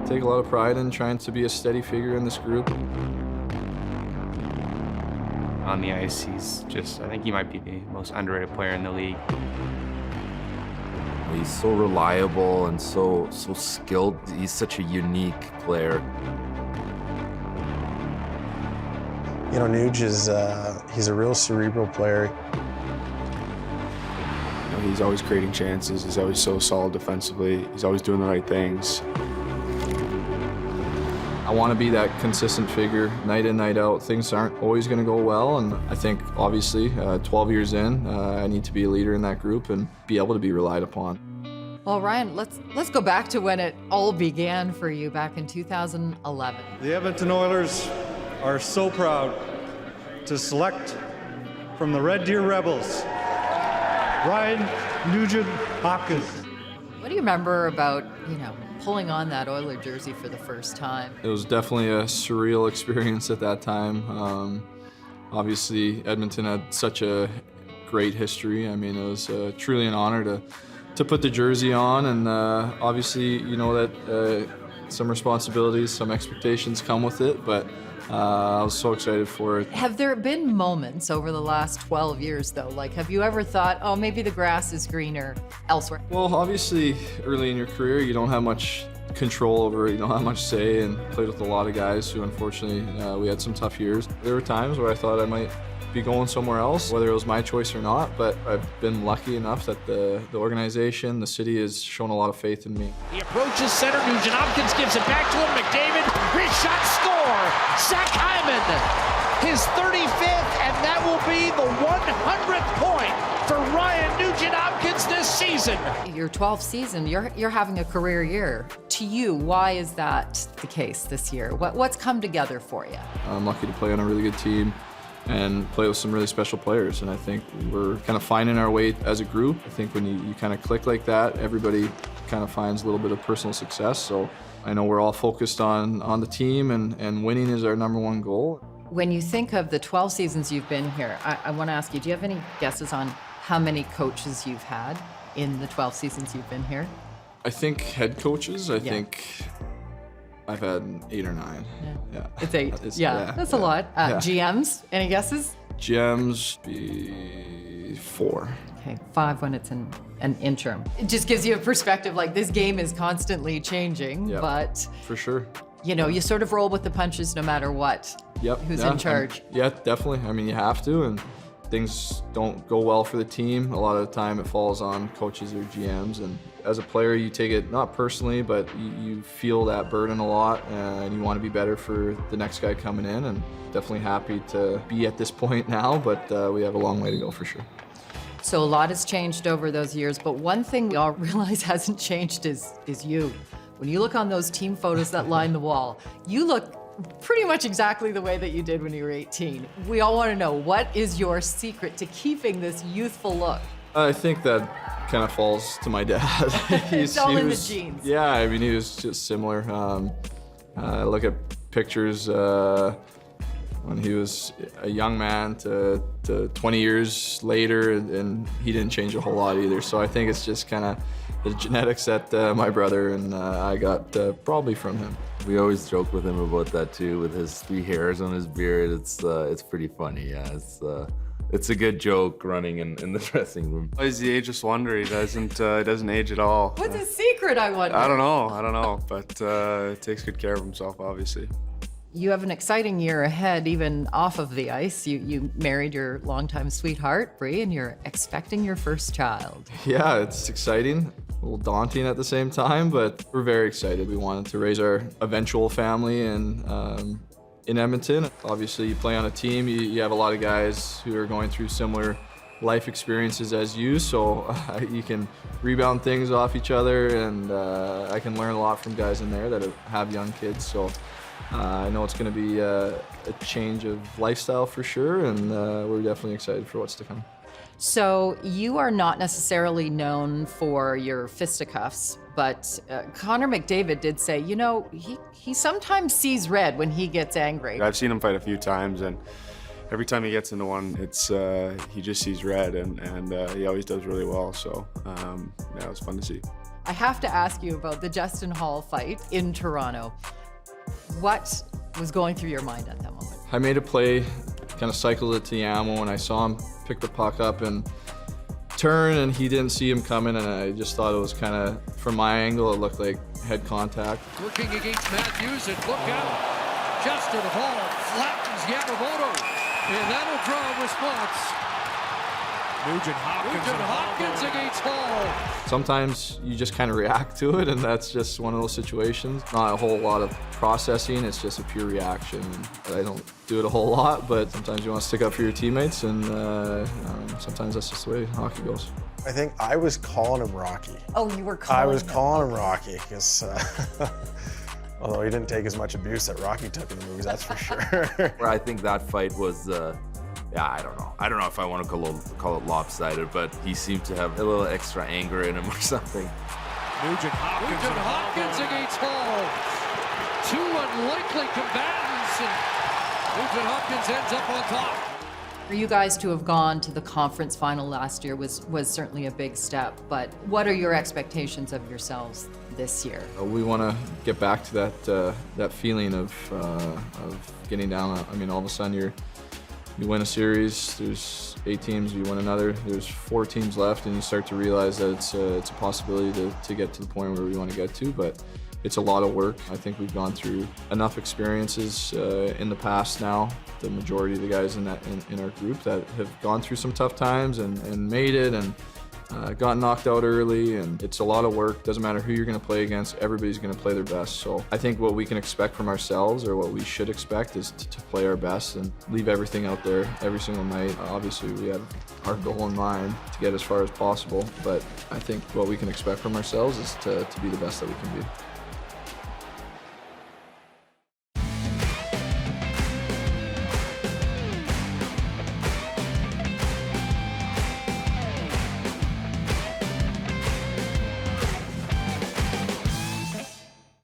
take a lot of pride in trying to be a steady figure in this group. On the ice, I think he might be the most underrated player in the league. He's so reliable and so skilled. He's such a unique player. You know, Nuge is he's a real cerebral player. You know, he's always creating chances. He's always so solid defensively. He's always doing the right things. I want to be that consistent figure night in, night out. Things aren't always going to go well, and I think obviously 12 years in, I need to be a leader in that group and be able to be relied upon. Well, Ryan, let's go back to when it all began for you back in 2011. The Edmonton Oilers are so proud to select from the Red Deer Rebels, Ryan Nugent-Hopkins. What do you remember about, pulling on that Oiler jersey for the first time? It was definitely a surreal experience at that time. Obviously, Edmonton had such a great history. I mean, it was truly an honor to put the jersey on, and obviously, you know that some responsibilities, some expectations come with it, but I was so excited for it. Have there been moments over the last 12 years, though? Like, have you ever thought, oh, maybe the grass is greener elsewhere? Well, obviously, early in your career, you don't have much control over it, you don't have much say, and played with a lot of guys who, unfortunately, we had some tough years. There were times where I thought I might be going somewhere else, whether it was my choice or not, but I've been lucky enough that the organization, the city has shown a lot of faith in me. He approaches center, Nugent-Hopkins gives it back to him, McDavid, wrist shot, score! Zach Hyman, his 35th, and that will be the 100th point for Ryan Nugent-Hopkins this season. Your 12th season, you're having a career year. To you, why is that the case this year? What's come together for you? I'm lucky to play on a really good team and play with some really special players, and I think we're kind of finding our way as a group. I think when you kind of click like that, everybody kind of finds a little bit of personal success, so I know we're all focused on the team, and winning is our #1 goal. When you think of the 12 seasons you've been here, I want to ask you, do you have any guesses on how many coaches you've had in the 12 seasons you've been here? I think head coaches, I think I've had 8 or 9. Yeah. It's 8. That's a lot. GMs, any guesses? GMs be 4. Okay, 5 when it's an interim. It just gives you a perspective, like this game is constantly changing, but for sure. You sort of roll with the punches no matter what. Yep. Who's in charge? Yeah, definitely. I mean, you have to, and things don't go well for the team. A lot of the time it falls on coaches or GMs, and as a player you take it not personally, but you feel that burden a lot, and you want to be better for the next guy coming in, and definitely happy to be at this point now, but we have a long way to go for sure. So a lot has changed over those years, but one thing we all realize hasn't changed is you. When you look on those team photos that line the wall, you look pretty much exactly the way that you did when you were 18. We all want to know, what is your secret to keeping this youthful look? I think that kind of falls to my dad. It's all in the genes. Yeah, I mean, he was just similar. I look at pictures when he was a young man to 20 years later, and he didn't change a whole lot either. So I think it's just kind of the genetics that my brother and I got probably from him. We always joke with him about that too, with his 3 hairs on his beard. It's pretty funny, yeah. It's a good joke running in the dressing room. He's the ageless wonder. He doesn't age at all. What's his secret, I wonder? I don't know, but takes good care of himself, obviously. You have an exciting year ahead, even off of the ice. You married your longtime sweetheart, Bree, and you're expecting your first child. Yeah, it's exciting. A little daunting at the same time, but we're very excited. We wanted to raise our eventual family in Edmonton. Obviously, you play on a team, you have a lot of guys who are going through similar life experiences as you, so you can rebound things off each other, and I can learn a lot from guys in there that have young kids. So I know it's going to be a change of lifestyle for sure, and we're definitely excited for what's to come. So you are not necessarily known for your fisticuffs, but Connor McDavid did say, he sometimes sees red when he gets angry. I've seen him fight a few times, and every time he gets into one, it's he just sees red, and he always does really well. So yeah, it was fun to see. I have to ask you about the Justin Hall fight in Toronto. What was going through your mind at that moment? I made a play, kind of cycled it to the ammo, and I saw him pick the puck up and turn, and he didn't see him coming, and I just thought it was kind of, from my angle, it looked like head contact. Working against Matthews, and look out. Justin Hall flattens Yamamoto, and that'll draw a response. Nugent-Hopkins against Hall. Sometimes you just kind of react to it, and that's just one of those situations. Not a whole lot of processing, it's just a pure reaction. I don't do it a whole lot, but sometimes you want to stick up for your teammates, and sometimes that's just the way hockey goes. I think I was calling him Rocky. Oh, you were calling I was him. calling him Rocky because although he didn't take as much abuse that Rocky took in the movies, that's for sure. I think that fight was, I don't know. I don't know if I want to call it lopsided, but he seemed to have a little extra anger in him or something. Nugent-Hopkins against Hall. Two unlikely combatants, and Nugent-Hopkins ends up on top. For you guys to have gone to the conference final last year was certainly a big step, but what are your expectations of yourselves this year? We want to get back to that feeling of getting down. I mean, all of a sudden you win a series, there's 8 teams, you win another, there's 4 teams left, and you start to realize that it's a possibility to get to the point where we want to get to, but it's a lot of work. I think we've gone through enough experiences in the past now, the majority of the guys in our group that have gone through some tough times and made it and got knocked out early, and it's a lot of work. Doesn't matter who you're going to play against, everybody's going to play their best. So I think what we can expect from ourselves, or what we should expect, is to play our best and leave everything out there every single night. Obviously we have our goal in mind to get as far as possible, but I think what we can expect from ourselves is to be the best that we can be.